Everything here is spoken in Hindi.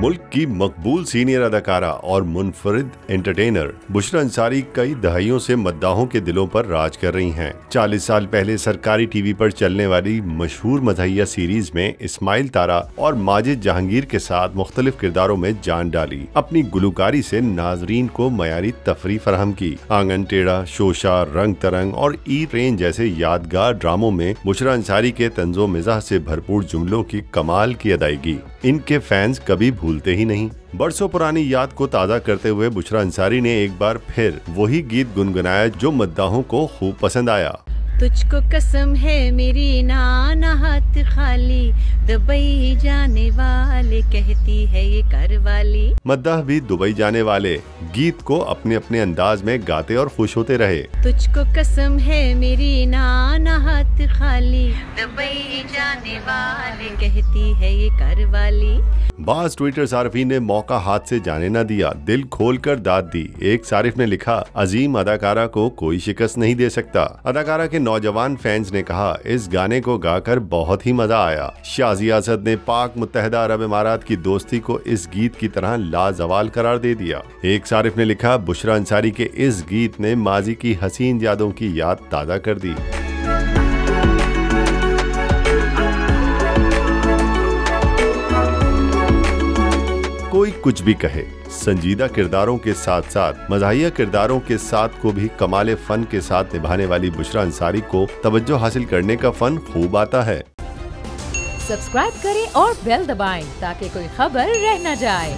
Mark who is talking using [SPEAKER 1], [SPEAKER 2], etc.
[SPEAKER 1] मुल्क की मकबूल सीनियर अदाकारा और मुनफरिद एंटरटेनर बुशरा अंसारी कई दहाइयों से मद्दाहों के दिलों पर राज कर रही हैं। 40 साल पहले सरकारी टीवी पर चलने वाली मशहूर मज़ाहिया सीरीज में इस्माइल तारा और माजिद जहांगीर के साथ मुख्तलिफ किरदारों में जान डाली। अपनी गुलकारी से नाजरीन को मयारी तफरी फराहम की। आंगन टेढ़ा, शोशा, रंग तरंग और ई ट्रेन जैसे यादगार ड्रामों में बुशरा अंसारी के तंजो मिजाज से भरपूर जुमलों की कमाल की अदायगी इनके फैंस कभी भूलते ही नहीं। बरसों पुरानी याद को ताज़ा करते हुए बुशरा अंसारी ने एक बार फिर वही गीत गुनगुनाया जो मद्दाहों को खूब पसंद आया।
[SPEAKER 2] तुझको कसम है मेरी नाना हाथ खाली, दुबई जाने वाले कहती है ये करवाली।
[SPEAKER 1] मद्दाह भी दुबई जाने वाले गीत को अपने अपने अंदाज में गाते और खुश होते रहे।
[SPEAKER 2] तुझको कसम है मेरी नाना हाथ खाली, दुबई जाने वाले कहती है ये करवाली।
[SPEAKER 1] बाज ट्विटर सार्फिन ने मौका हाथ से जाने न दिया, दिल खोलकर दाद दी। एक सारिफ ने लिखा, अजीम अदाकारा को कोई शिकस्त नहीं दे सकता। अदाकारा के नौजवान फैंस ने कहा, इस गाने को गाकर बहुत ही मजा आया। शाजी असद ने पाक मुत्तहिदा अरब इमारात की दोस्ती को इस गीत की तरह लाजवाल करार दे दिया। एक सारिफ ने लिखा, बुशरा अंसारी के इस गीत ने माजी की हसीन यादों की याद ताज़ा कर दी। कोई कुछ भी कहे, संजीदा किरदारों के साथ साथ मज़ाहिया किरदारों के साथ को भी कमाले फन के साथ निभाने वाली बुशरा अंसारी को तवज्जो हासिल करने का फन खूब आता है।
[SPEAKER 3] सब्सक्राइब करें और बेल दबाएं ताकि कोई खबर रह न जाए।